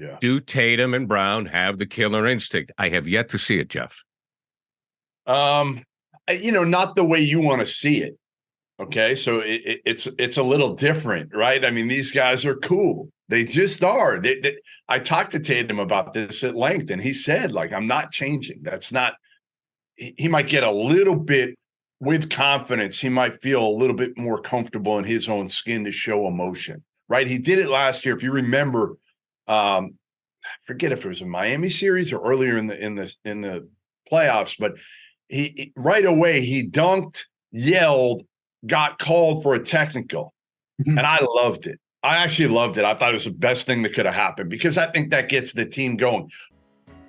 Yeah. Do Tatum and Brown have the killer instinct? I have yet to see it, Jeff. Not the way you want to see it. Okay, so it's a little different, right? I mean, these guys are cool. They just are. I talked to Tatum about this at length, and he said, like, I'm not changing. That's not. He might get a little bit with confidence. He might feel a little bit more comfortable in his own skin to show emotion, right? He did it last year, if you remember. I forget if it was a Miami series or earlier in the playoffs, but he right away he dunked, yelled, got called for a technical, and I loved it. I actually loved it. I thought it was the best thing that could have happened because I think that gets the team going.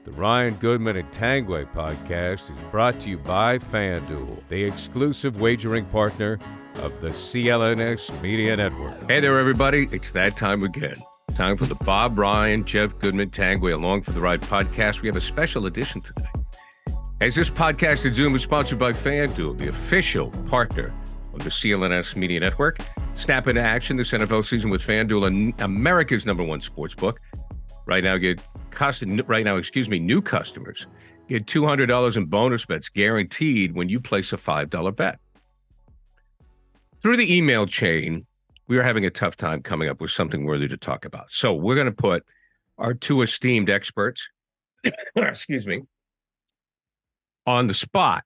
The Ryan Goodman and Tanguay podcast is brought to you by FanDuel, the exclusive wagering partner of the CLNS Media Network. Hey there, everybody. It's that time again. Time for the Bob Ryan, Jeff Goodman, Tanguay Along for the Ride podcast. We have a special edition today. As this podcast in Zoom is sponsored by FanDuel, the official partner of the CLNS Media Network. Snap into action this NFL season with FanDuel, and America's #1 sportsbook. New customers get $200 in bonus bets guaranteed when you place a $5 bet. Through the email chain, we are having a tough time coming up with something worthy to talk about. So we're going to put our two esteemed experts, on the spot.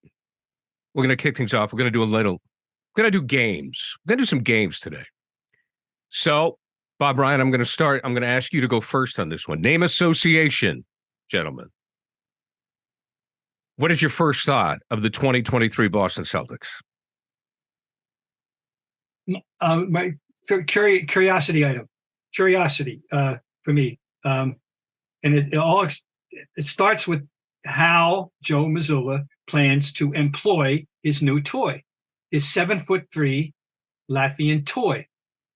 We're going to kick things off. We're going to do games. We're going to do some games today. So, Bob Ryan, I'm going to start. I'm going to ask you to go first on this one. Name association, gentlemen. What is your first thought of the 2023 Boston Celtics? My curiosity item. Curiosity for me. And it starts with how Joe Mazzulla plans to employ his new toy, his 7'3" Latvian toy.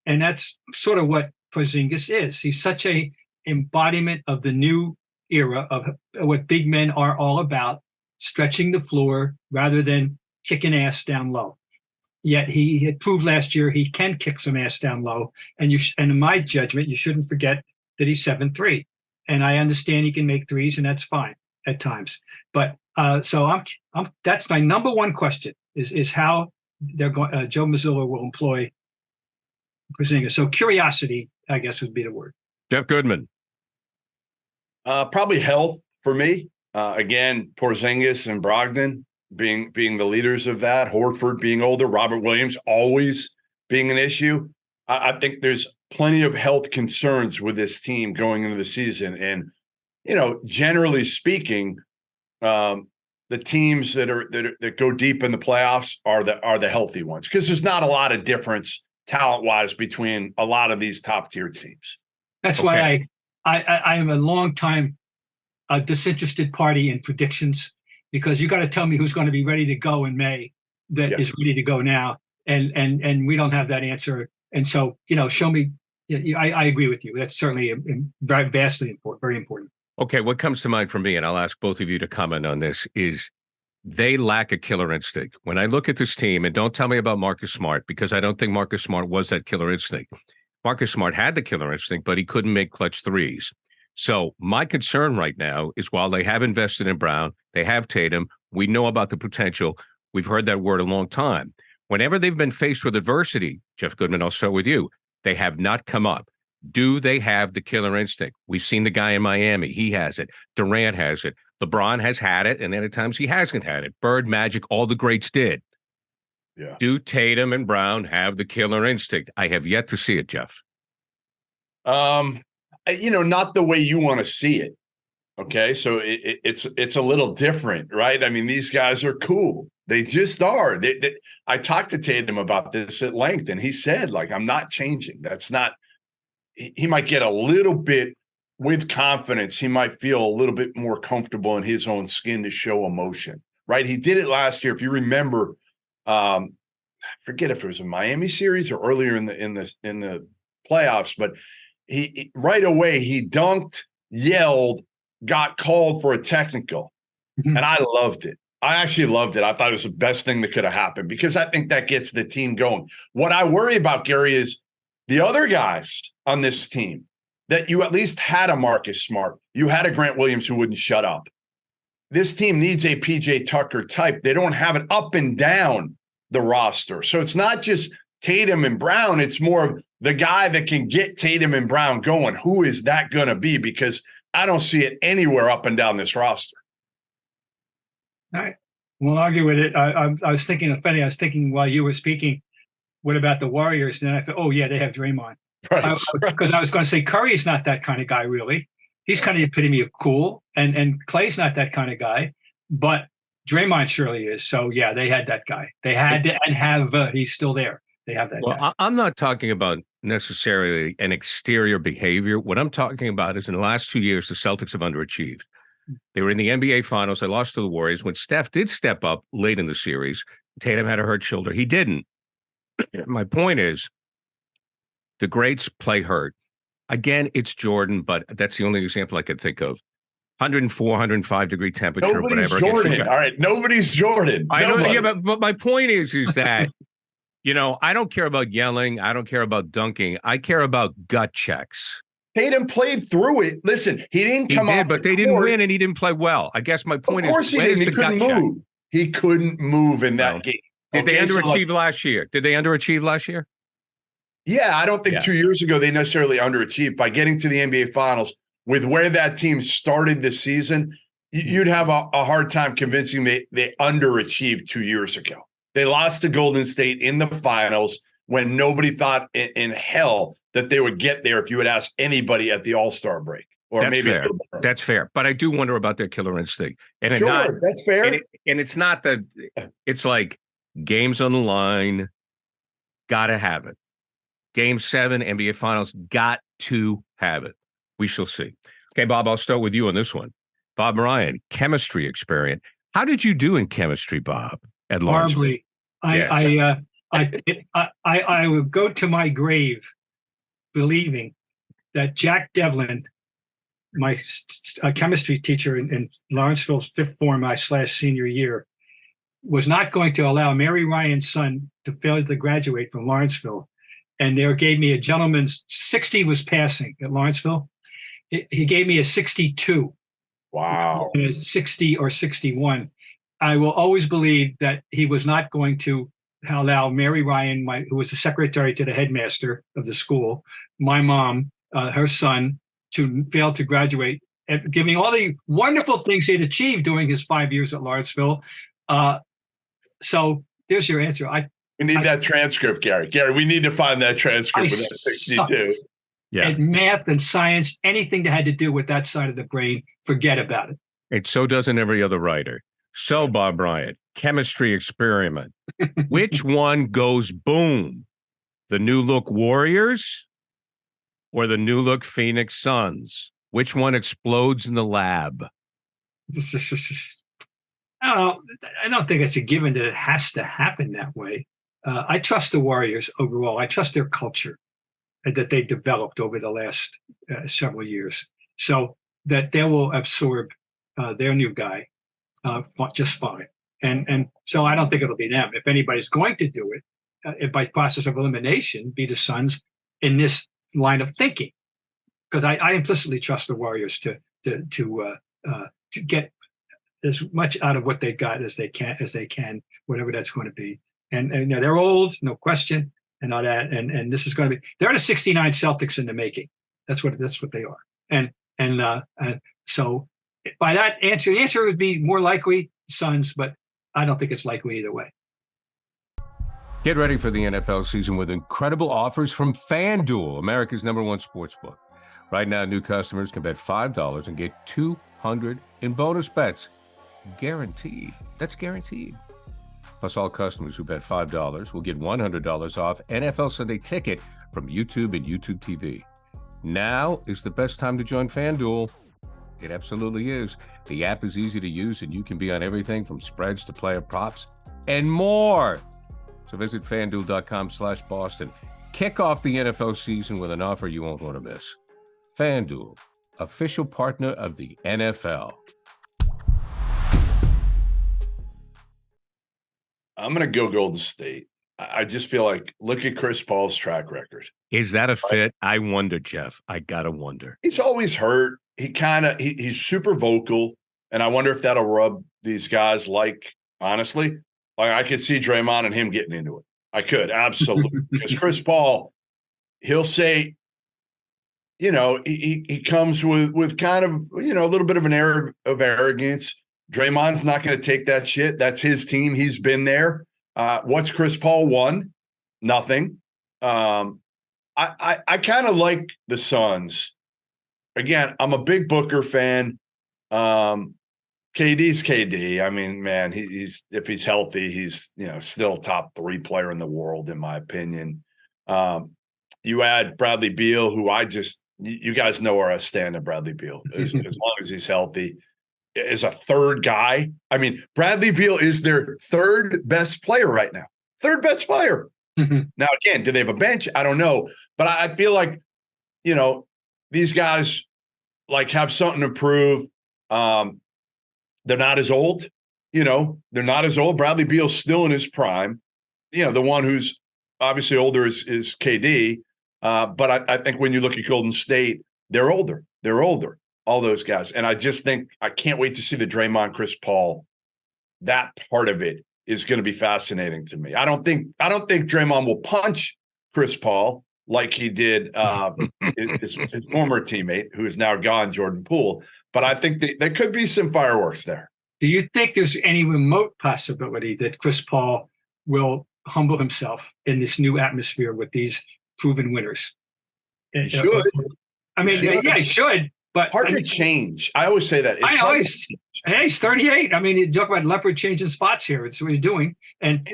And that's sort of what Porzingis is. He's such a embodiment of the new era of what big men are all about, stretching the floor rather than kicking ass down low. Yet he had proved last year he can kick some ass down low. And in my judgment, you shouldn't forget that he's 7'3". And I understand he can make threes, and that's fine at times. But so that's my number one question is how they're going. Joe Mazzulla will employ Porzingis. So curiosity, I guess, would be the word. Jeff Goodman. Probably health for me. Again, Porzingis and Brogdon being the leaders of that. Horford being older. Robert Williams always being an issue. I think there's plenty of health concerns with this team going into the season. And, generally speaking, the teams that go deep in the playoffs are the healthy ones because there's not a lot of difference talent-wise between a lot of these top-tier teams. That's why I am a long-time disinterested party in predictions because you got to tell me who's going to be ready to go in May that is ready to go now, and we don't have that answer. And so, show me. I agree with you. That's certainly very vastly important, very important. Okay, what comes to mind for me, and I'll ask both of you to comment on this, is they lack a killer instinct. When I look at this team, and don't tell me about Marcus Smart, because I don't think Marcus Smart was that killer instinct. Marcus Smart had the killer instinct, but he couldn't make clutch threes. So my concern right now is while they have invested in Brown, they have Tatum, we know about the potential. We've heard that word a long time. Whenever they've been faced with adversity, Jeff Goodman, I'll start with you, they have not come up. Do they have the killer instinct? We've seen the guy in Miami. He has it. Durant has it. LeBron has had it, and then at times he hasn't had it. Bird, Magic, all the greats did. Yeah. Do Tatum and Brown have the killer instinct? I have yet to see it, Jeff. Not the way you want to see it. Okay, so it's a little different, right? I mean, these guys are cool. They just are. I talked to Tatum about this at length, and he said, like, I'm not changing. That's not. He might get a little bit with confidence. He might feel a little bit more comfortable in his own skin to show emotion, right? He did it last year, if you remember. I forget if it was a Miami series or earlier in the playoffs, but he right away he dunked, yelled, got called for a technical, and I loved it. I actually loved it. I thought it was the best thing that could have happened because I think that gets the team going. What I worry about, Gary, is the other guys on this team. that you at least had a Marcus Smart. You had a Grant Williams who wouldn't shut up. This team needs a PJ Tucker type. They don't have it up and down the roster. So it's not just Tatum and Brown. It's more of the guy that can get Tatum and Brown going. Who is that going to be? Because I don't see it anywhere up and down this roster. All right. We'll argue with it. I was thinking of Fenny. I was thinking while you were speaking, what about the Warriors? And then I thought, oh, yeah, they have Draymond. Right. Because I was going to say Curry's not that kind of guy, really. He's kind of the epitome of cool. And Clay's not that kind of guy. But Draymond surely is. So, yeah, they had that guy. They had to, and have, he's still there. They have that guy. I'm not talking about necessarily an exterior behavior. What I'm talking about is in the last 2 years, the Celtics have underachieved. They were in the NBA Finals. They lost to the Warriors. When Steph did step up late in the series, Tatum had a hurt shoulder. He didn't. My point is, the greats play hurt. Again, it's Jordan, but that's the only example I could think of. 104, 105 degree temperature, Nobody's whatever. Jordan. All right. Nobody's Jordan. I know, yeah, but my point is that, I don't care about yelling. I don't care about dunking. I care about gut checks. Tatum played through it. Listen, he didn't come off but they didn't win and he didn't play well. I guess my point is, of course he didn't. He couldn't move. He couldn't move in that game. Did they underachieve last year? Did they underachieve last year? Yeah, I don't think 2 years ago they necessarily underachieved. By getting to the NBA Finals with where that team started the season, you'd have a hard time convincing me they underachieved 2 years ago. They lost to Golden State in the finals when nobody thought in hell that they would get there if you had asked anybody at the All-Star break. Or that's maybe fair. That's fair. But I do wonder about their killer instinct. And sure, that's fair. And it's not that it's like games on the line, gotta have it. Game 7, NBA Finals, got to have it. We shall see. Okay, Bob, I'll start with you on this one. Bob Ryan, chemistry experiment. How did you do in chemistry, Bob, at Lawrenceville? Horribly. I would go to my grave believing that Jack Devlin, my chemistry teacher in Lawrenceville's fifth form / senior year, was not going to allow Mary Ryan's son to fail to graduate from Lawrenceville. And they gave me a gentleman's 60 was passing at Lawrenceville. He gave me a 62. Wow. A 60 or 61. I will always believe that he was not going to allow Mary Ryan, who was the secretary to the headmaster of the school, my mom, her son, to fail to graduate, giving all the wonderful things he had achieved during his 5 years at Lawrenceville. So there's your answer. We need that transcript, Gary. Gary, we need to find that transcript with that 62. Yeah. And math and science, anything that had to do with that side of the brain, forget about it. And so doesn't every other writer. So, Bob Bryant, chemistry experiment. Which one goes boom? The new look Warriors or the new look Phoenix Suns? Which one explodes in the lab? I don't think it's a given that it has to happen that way. I trust the Warriors overall. I trust their culture that they developed over the last several years, so that they will absorb their new guy just fine. And so I don't think it'll be them. If anybody's going to do it, by process of elimination, be the Suns in this line of thinking, because I implicitly trust the Warriors to get as much out of what they got as they can, whatever that's going to be. And they're old, no question, and all that. And this is going to be, they're the '69 Celtics in the making. That's what they are. And so by that answer, the answer would be more likely Suns, but I don't think it's likely either way. Get ready for the NFL season with incredible offers from FanDuel, America's #1 sportsbook. Right now, new customers can bet $5 and get $200 in bonus bets. Guaranteed. That's guaranteed. Plus, all customers who bet $5 will get $100 off NFL Sunday Ticket from YouTube and YouTube TV. Now is the best time to join FanDuel. It absolutely is. The app is easy to use, and you can be on everything from spreads to player props and more. So visit FanDuel.com/Boston. Kick off the NFL season with an offer you won't want to miss. FanDuel, official partner of the NFL. I'm going to go Golden State. I just feel like, look at Chris Paul's track record. Is that a fit? I wonder, Jeff. I gotta wonder. He's always hurt. He's super vocal, and I wonder if that'll rub these guys honestly, I could see Draymond and him getting into it. I could, absolutely. Because Chris Paul, he'll say, he comes with kind of, a little bit of an air of arrogance. Draymond's not going to take that shit. That's his team. He's been there. What's Chris Paul won? Nothing. I kind of like the Suns. Again, I'm a big Booker fan. KD's KD. I mean, man, he's if he's healthy, he's still top 3 player in the world, in my opinion. You add Bradley Beal, who you guys know where I stand at Bradley Beal. As long as he's healthy, is a third guy. I mean, Bradley Beal is their third best player right now. Third best player. Now, again, do they have a bench? I don't know. But I feel like, these guys have something to prove. They're not as old. They're not as old. Bradley Beal's still in his prime. The one who's obviously older is KD. But I think when you look at Golden State, they're older. They're older. All those guys. And I just think I can't wait to see the Draymond, Chris Paul. That part of it is going to be fascinating to me. I don't think Draymond will punch Chris Paul like he did his former teammate, who is now gone, Jordan Poole. But I think there could be some fireworks there. Do you think there's any remote possibility that Chris Paul will humble himself in this new atmosphere with these proven winners? He should. I mean, he should. But hard to change. I always say that. He's 38. I mean, you talk about leopard changing spots here. It's what you're doing. And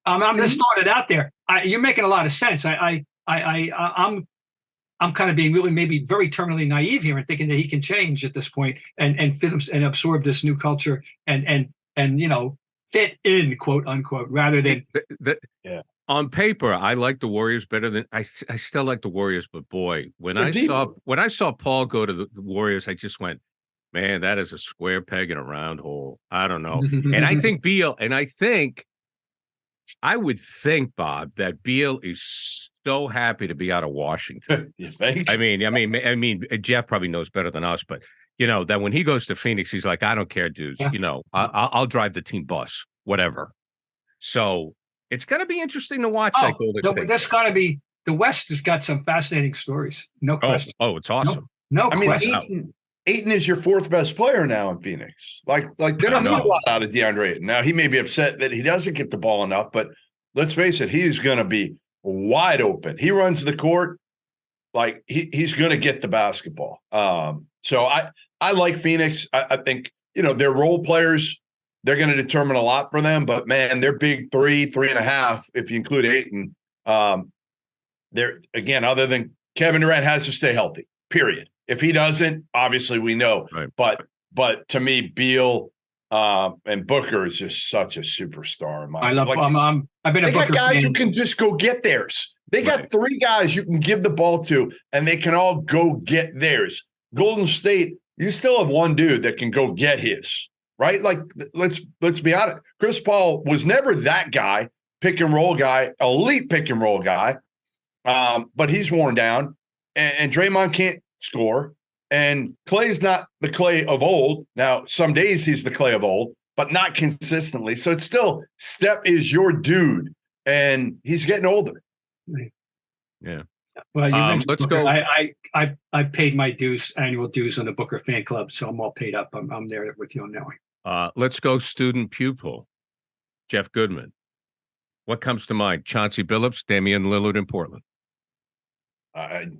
I'm just throwing it out there. You're making a lot of sense. I'm kind of being really maybe very terminally naive here and thinking that he can change at this point and fit and absorb this new culture and fit in, quote unquote, rather than On paper, I like the Warriors better than I still like the Warriors, but boy, when I saw Paul go to the Warriors, I just went, man, that is a square peg in a round hole. I don't know. And I think I would think, Bob, that Beal is so happy to be out of Washington. You think? I mean, Jeff probably knows better than us, but that when he goes to Phoenix, he's like, I don't care, dudes. Yeah. I'll drive the team bus, whatever. So it's going to be interesting to watch that Golden State. That's got to be the West has got some fascinating stories. No question. Oh, it's awesome. No question. Ayton is your 4th best player now in Phoenix. They don't need a lot out of DeAndre Ayton. Now, he may be upset that he doesn't get the ball enough, but let's face it, he's going to be wide open. He runs the court he's going to get the basketball. So I like Phoenix. I think, their role players, they're going to determine a lot for them. But, man, they're big 3.5, if you include Ayton. They're, again, other than Kevin Durant has to stay healthy, period. If he doesn't, obviously we know. Right. But to me, Beal and Booker is just such a superstar. I've been a Booker got guys fan. who can just go get theirs. They got 3 guys you can give the ball to, and they can all go get theirs. Golden State, you still have one dude that can go get his, right? Let's be honest. Chris Paul was never that guy, pick and roll guy, elite pick and roll guy. But he's worn down, and Draymond can't score, and Clay's not the Clay of old. Now, some days he's the Clay of old, but not consistently. So it's still Steph is your dude, and he's getting older. Yeah. Well, let's Booker. Go. I paid my annual dues on the Booker fan club, so I'm all paid up. I'm there with you on that one. Let's go student pupil. Jeff Goodman. What comes to mind? Chauncey Billups, Damien Lillard in Portland.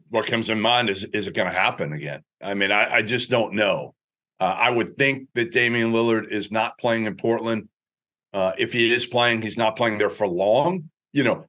What comes in mind is it going to happen again? I mean, I just don't know. I would think that Damian Lillard is not playing in Portland. If he is playing, he's not playing there for long.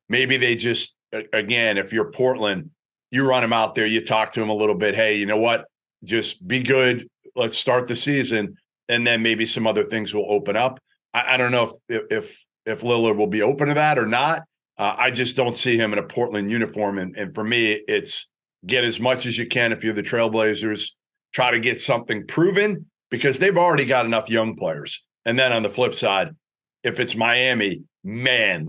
Maybe they just, again, if you're Portland, you run him out there, you talk to him a little bit. Hey, you know what? Just be good. Let's start the season. And then maybe some other things will open up. I don't know if Lillard will be open to that or not. I just don't see him in a Portland uniform. And for me, it's get as much as you can if you're the Trailblazers. Try to get something proven because they've already got enough young players. And then on the flip side, if it's Miami, man,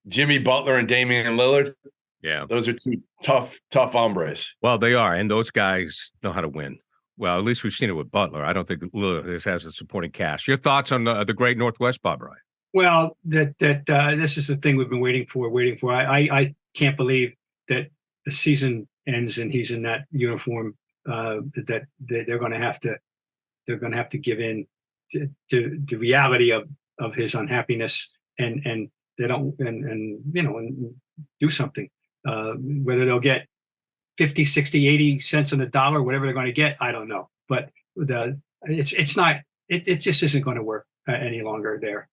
Jimmy Butler and Damian Lillard. Yeah. Those are two tough hombres. Well, they are, and those guys know how to win. Well, at least we've seen it with Butler. I don't think Lillard has a supporting cast. Your thoughts on the great Northwest, Bob Ryan? Well, this is the thing we've been waiting for. I can't believe that the season ends and he's in that uniform. That they're going to have to give in to the reality of his unhappiness and they don't and do something. Whether they'll get 50, 60, 80 cents on the dollar, whatever they're going to get, I don't know. But it just isn't going to work any longer there.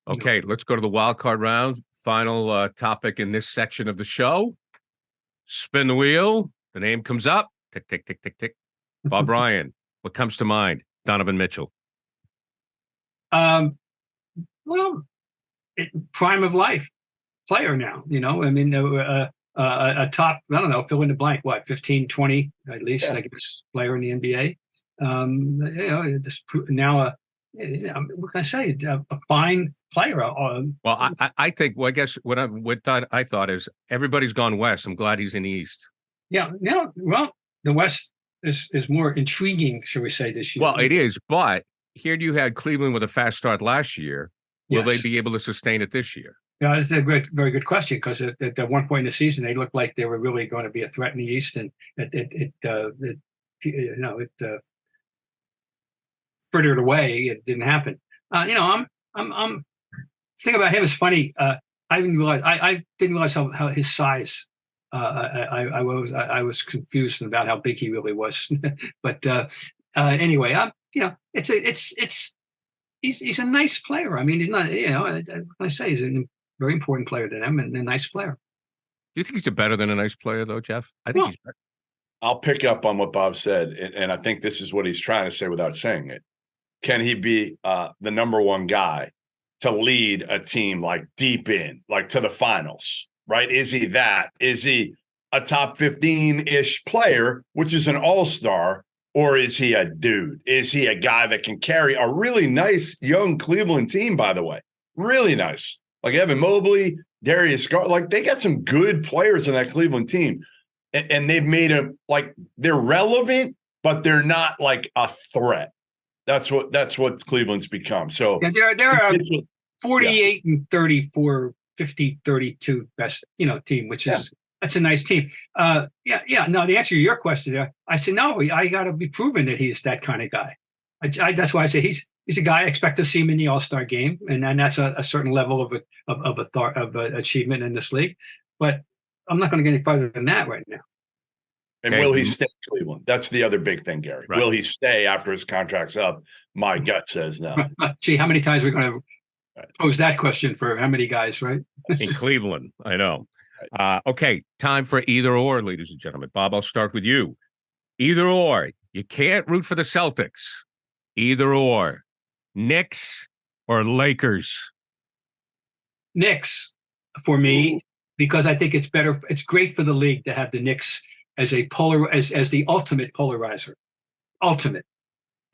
Okay, let's go to the wild card round. Final topic in this section of the show. Spin the wheel. The name comes up. Tick, tick, tick, tick, tick. Bob Ryan, what comes to mind? Donovan Mitchell. Well, prime of life player now. I mean, a top, I don't know, fill in the blank, 15, 20 at least, I guess, player in the NBA. Now, what can I say? A fine player. Well, I think, I guess what I thought is everybody's gone west. I'm glad he's in the East. Yeah. Well, the West is more intriguing, shall we say, this year. Well, it is, but here you had Cleveland with a fast start last year. Will they be able to sustain it this year? Yeah, it's a very good question because at one point in the season they looked like they were really going to be a threat in the East, and it frittered away. It didn't happen. I'm thing about him is funny. I didn't realize how his size. I was confused about how big he really was, but anyway, he's a nice player. I mean, he's not. I say he's a very important player to them and a nice player. Do you think he's better than a nice player, though, Jeff? I think he's better. I'll pick up on what Bob said, and I think this is what he's trying to say without saying it. Can he be the number one guy to lead a team like deep in, like to the finals, right? Is he that? Is he a top 15-ish player, which is an all-star, or is he a dude? Is he a guy that can carry a really nice young Cleveland team, by the way? Really nice. Like Evan Mobley, Darius Garland, like they got some good players in that Cleveland team. And they've made them like they're relevant, but they're not like a threat. That's what Cleveland's become. So yeah, they're a 48 and 34, 50, 32 best, team, which is that's a nice team. No, the answer to your question, I said no. I got to be proven that he's that kind of guy. That's why I say he's a guy I expect to see him in the All-Star game, and that's a certain level of achievement in this league. But I'm not going to get any farther than that right now. And will he stay in Cleveland? That's the other big thing, Gary. Right. Will he stay after his contract's up? My gut says no. Gee, how many times are we going to pose that question for how many guys, right? In Cleveland, I know. Okay, time for either or, ladies and gentlemen. Bob, I'll start with you. Either or. You can't root for the Celtics. Either or. Knicks or Lakers? Knicks for me, because I think it's better. It's great for the league to have the Knicks as a as the ultimate polarizer. Ultimate.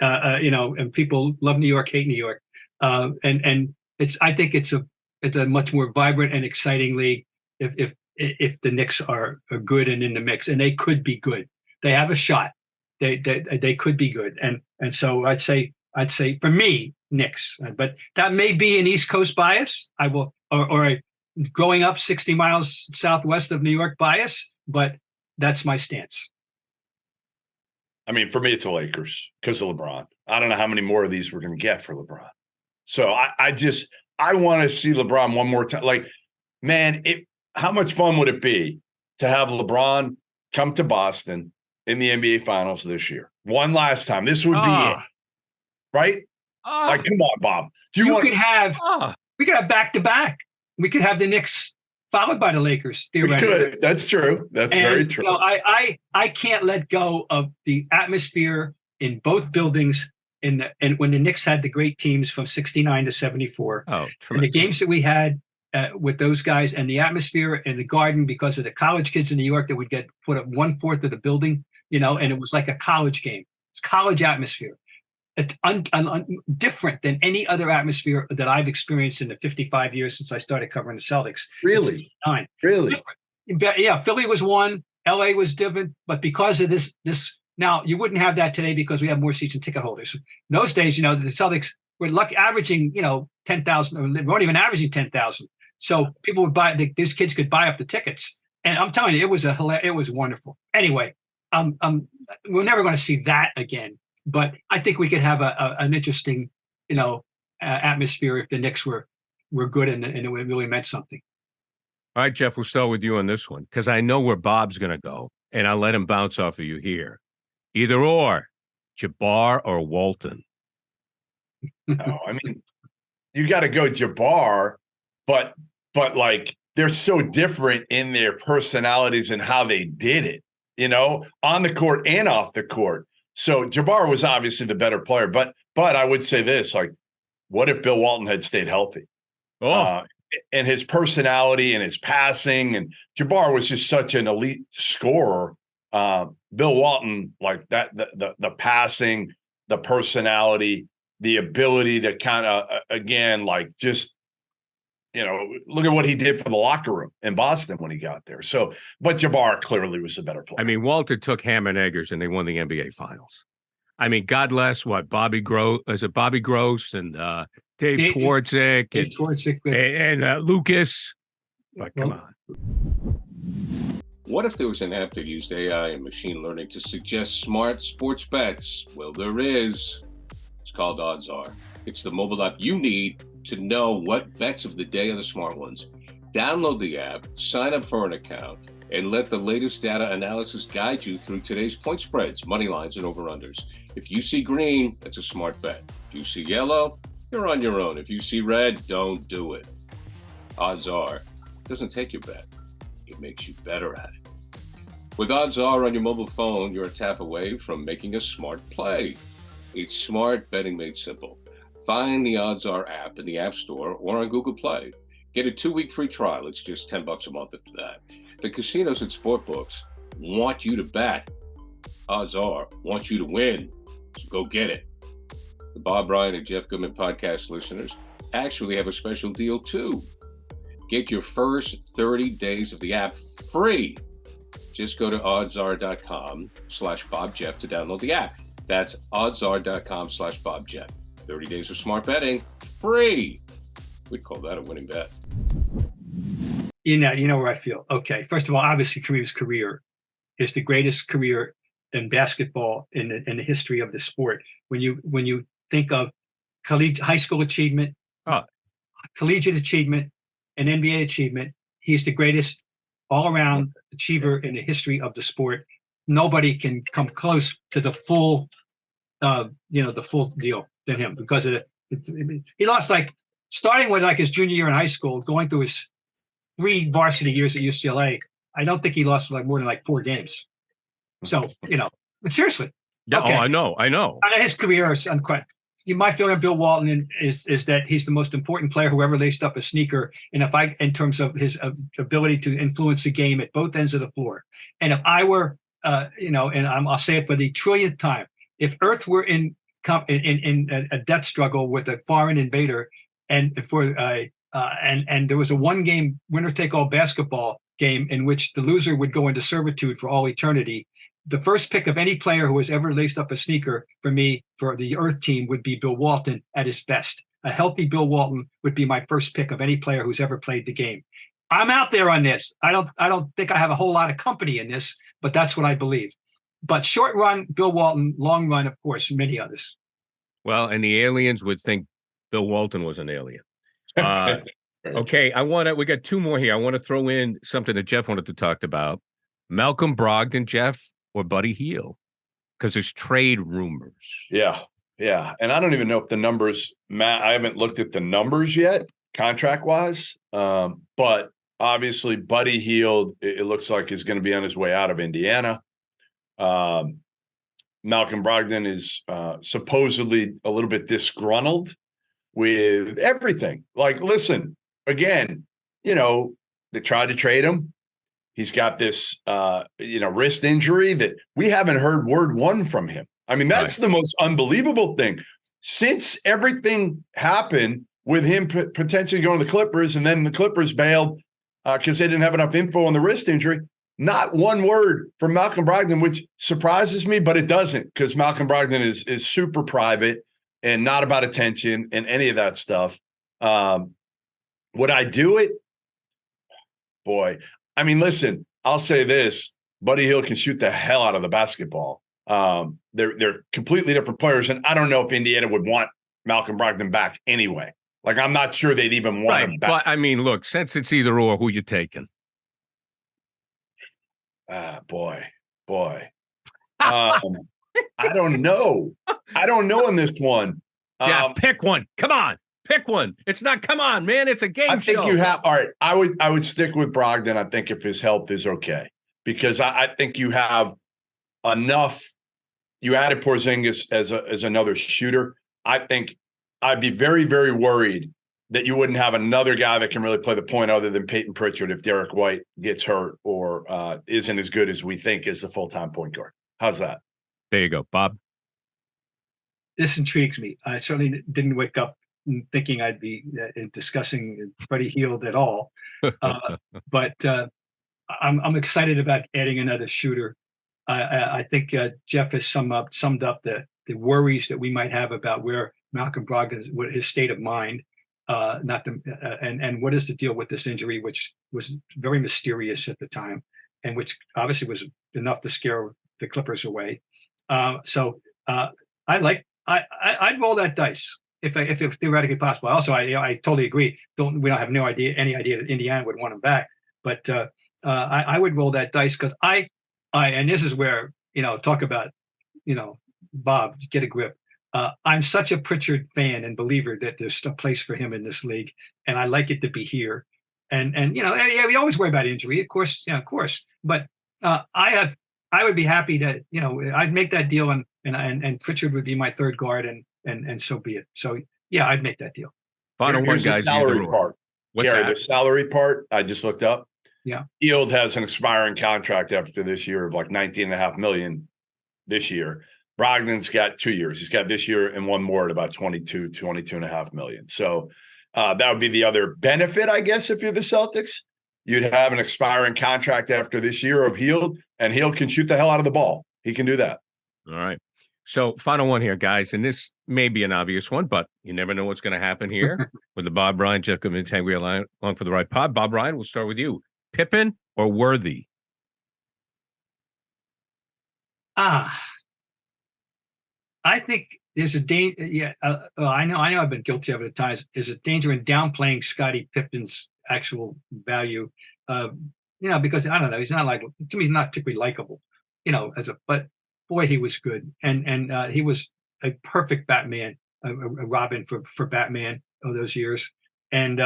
And people love New York, hate New York. And I think it's a much more vibrant and exciting league if the Knicks are good and in the mix, and they could be good. They have a shot. They could be good. And so I'd say for me, Knicks, but that may be an East Coast bias. I will, or a growing up 60 miles southwest of New York bias, but that's my stance. I mean, for me, it's the Lakers because of LeBron. I don't know how many more of these we're going to get for LeBron. So I want to see LeBron one more time. Like, man, how much fun would it be to have LeBron come to Boston in the NBA Finals this year? One last time. This would be it. Right? Like, come on, Bob. We could have back-to-back. We could have the Knicks followed by the Lakers, theoretically. We could. That's true. That's very true. I can't let go of the atmosphere in both buildings and when the Knicks had the great teams from 69 to 74. Oh, and the games that we had with those guys and the atmosphere in the Garden because of the college kids in New York that would get put up 1/4 of the building, and it was like a college game. It's college atmosphere. It's different than any other atmosphere that I've experienced in the 55 years since I started covering the Celtics. Really? Really? Yeah, Philly was one, LA was different, but because of this now you wouldn't have that today because we have more season ticket holders. In those days, the Celtics were averaging, 10,000, or they weren't even averaging 10,000. So people would buy, these kids could buy up the tickets. And I'm telling you, it was wonderful. Anyway, we're never going to see that again. But I think we could have an interesting, atmosphere if the Knicks were good and it really meant something. All right, Jeff, we'll start with you on this one because I know where Bob's going to go, and I'll let him bounce off of you here. Either or, Jabbar or Walton. No, I mean, you got to go Jabbar, but like they're so different in their personalities and how they did it, on the court and off the court. So Jabbar was obviously the better player, but I would say this, like, what if Bill Walton had stayed healthy? And his personality and his passing, and Jabbar was just such an elite scorer. Bill Walton, like that, the passing, the personality, the ability to kind of, again, like just, look at what he did for the locker room in Boston when he got there. So, but Jabbar clearly was the better player. I mean, Walter took ham and eggers and they won the NBA Finals. I mean, God bless Bobby Gross and Dave Twardzik and Lucas. But come on. What if there was an app that used AI and machine learning to suggest smart sports bets? Well, there is. It's called OddsR. It's the mobile app you need to know what bets of the day are the smart ones. Download the app, sign up for an account, and let the latest data analysis guide you through today's point spreads, money lines, and over-unders. If you see green, that's a smart bet. If you see yellow, you're on your own. If you see red, don't do it. OddsR doesn't take your bet. It makes you better at it. With OddsR on your mobile phone, you're a tap away from making a smart play. It's smart betting made simple. Find the OddsR app in the App Store or on Google Play. Get a 2-week free trial. It's just $10 a month after that. The casinos and sportbooks want you to bet. OddsR want you to win. So go get it. The Bob Bryant and Jeff Goodman podcast listeners actually have a special deal too. Get your first 30 days of the app free. Just go to oddsr.com/BobJeff to download the app. That's oddsr.com/BobJeff. 30 days of smart betting, free. We'd call that a winning bet. You know where I feel. Okay, first of all, obviously Kareem's career is the greatest career in basketball in the history of the sport. When you think of high school achievement, collegiate achievement, and NBA achievement, he's the greatest all-around achiever in the history of the sport. Nobody can come close to the full, the full deal than him because of he lost starting with his junior year in high school, going through his 3 varsity years at UCLA. I don't think he lost more than 4 games. So, but seriously. Yeah, okay. Oh, I know. His career is unquestioned. My feeling of Bill Walton is that he's the most important player who ever laced up a sneaker. And in terms of his ability to influence the game at both ends of the floor. And if I were, and I'll say it for the trillionth time, if Earth were in a death struggle with a foreign invader, and there was a 1-game winner-take-all basketball game in which the loser would go into servitude for all eternity, the first pick of any player who has ever laced up a sneaker for me, for the Earth team, would be Bill Walton at his best. A healthy Bill Walton would be my first pick of any player who's ever played the game. I'm out there on this. I don't think I have a whole lot of company in this, but that's what I believe. But short run, Bill Walton. Long run, of course, many others. Well, and the aliens would think Bill Walton was an alien. Okay, we got 2 more here. I want to throw in something that Jeff wanted to talk about. Malcolm Brogdon, Jeff, or Buddy Hield, because there's trade rumors. Yeah. And I don't even know if the numbers, Matt, I haven't looked at the numbers yet, contract-wise. But obviously, Buddy Hield, it looks like is going to be on his way out of Indiana. Malcolm Brogdon is supposedly a little bit disgruntled with everything. Listen, again, they tried to trade him. He's got this, wrist injury that we haven't heard word one from him. I mean, that's the most unbelievable thing. Since everything happened with him potentially going to the Clippers, and then the Clippers bailed because they didn't have enough info on the wrist injury, not one word from Malcolm Brogdon, which surprises me, but it doesn't, because Malcolm Brogdon is super private and not about attention and any of that stuff. Would I do it? Boy, I mean, listen, I'll say this. Buddy Hield can shoot the hell out of the basketball. They're completely different players, and I don't know if Indiana would want Malcolm Brogdon back anyway. Like, I'm not sure they'd even want him back. But I mean, look, since it's either or, who you taking? Boy. I don't know. I don't know in this one. Yeah, pick one. Come on, pick one. It's not. Come on, man. It's a game show. I think you have. All right. I would stick with Brogdon. I think if his health is okay, because I think you have enough. You added Porzingis as another shooter. I think I'd be very, very worried that you wouldn't have another guy that can really play the point other than Peyton Pritchard if Derek White gets hurt or isn't as good as we think is the full-time point guard. How's that? There you go, Bob. This intrigues me. I certainly didn't wake up thinking I'd be discussing Buddy Hield at all, but I'm excited about adding another shooter. I think Jeff has summed up the worries that we might have about where Malcolm Brogdon, what his state of mind, and what is the deal with this injury, which was very mysterious at the time, and which obviously was enough to scare the Clippers away. So I'd roll that dice if it's theoretically possible. Also, I totally agree. We don't have any idea that Indiana would want him back, but I would roll that dice because and this is where, talk about, Bob, get a grip. I'm such a Pritchard fan and believer that there's a place for him in this league, and I like it to be here. And we always worry about injury, of course, But I would be happy to, I'd make that deal, and Pritchard would be my third guard, and so be it. So yeah, I'd make that deal. Final one, guys. The salary part. Gary, the salary part, I just looked up. Yeah. Hield has an expiring contract after this year of like $19.5 million this year. Brogdon's got 2 years. He's got this year and one more at about $22.5 million. So that would be the other benefit, I guess, if you're the Celtics. You'd have an expiring contract after this year of Hield, and Hield can shoot the hell out of the ball. He can do that. All right. So final one here, guys, and this may be an obvious one, but you never know what's going to happen here with the Bob Ryan, Jeff Goodman, Tanguay along for the right pod. Bob Ryan, we'll start with you. Pippen or Worthy? I think there's a danger. Yeah, I know I've been guilty of it at times. There's a danger in downplaying Scottie Pippen's actual value. Because I don't know, he's not to me, he's not particularly likable. But boy, he was good, and he was a perfect Batman, a Robin for Batman of those years, and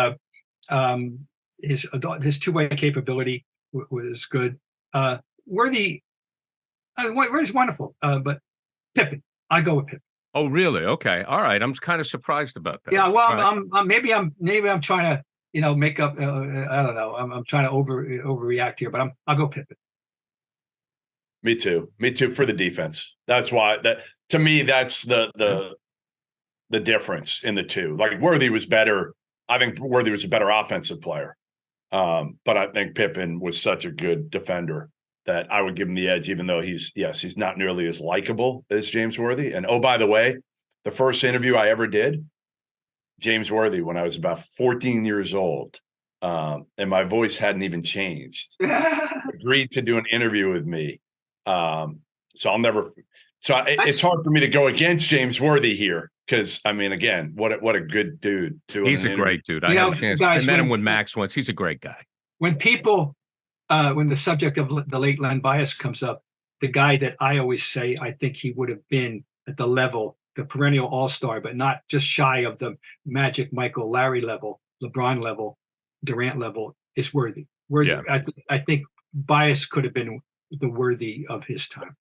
his two-way capability was good. Worthy, Worthy's wonderful, but Pippen. I go with Pippen. Oh, really? Okay. All right. I'm kind of surprised about that. Yeah. Well, right. maybe I'm trying to, make up. I don't know. I'm trying to overreact here, but I'll go Pippen. Me too for the defense. That's why to me, that's the difference in the two. Like, Worthy was better. I think Worthy was a better offensive player. But I think Pippen was such a good defender that I would give him the edge, even though he's not nearly as likable as James Worthy. And, oh, by the way, the first interview I ever did, James Worthy, when I was about 14 years old, and my voice hadn't even changed, agreed to do an interview with me. It's hard for me to go against James Worthy here. Because, I mean, again, what a good dude. He's a great dude. I had a chance. I met him with Max once. He's a great guy. When people, when the subject of the late Len Bias comes up, the guy that I always say I think he would have been at the level, the perennial all-star, but not just shy of the Magic, Michael, Larry level, LeBron level, Durant level, is Worthy. Yeah. I think Bias could have been the Worthy of his time.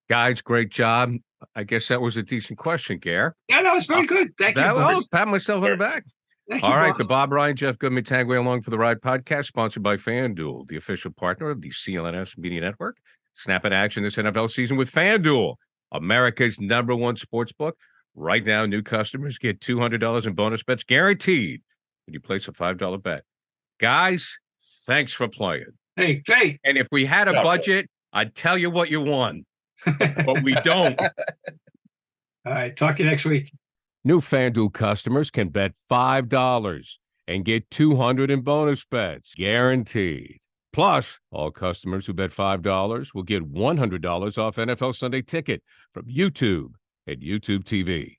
Guys, great job. I guess that was a decent question, Gare. Yeah, that was very good. Thank you. I'll pat myself on the back. Thank All you, right, Bob. the Bob Ryan, Jeff Goodman, Tanguay along for the ride podcast, sponsored by FanDuel, the official partner of the CLNS Media Network. Snap in action this NFL season with FanDuel, America's #1 sportsbook. Right now, new customers get $200 in bonus bets guaranteed when you place a $5 bet. Guys, thanks for playing. Hey, great. And if we had a budget, I'd tell you what you won, but we don't. All right. Talk to you next week. New FanDuel customers can bet $5 and get $200 in bonus bets, guaranteed. Plus, all customers who bet $5 will get $100 off NFL Sunday Ticket from YouTube and YouTube TV.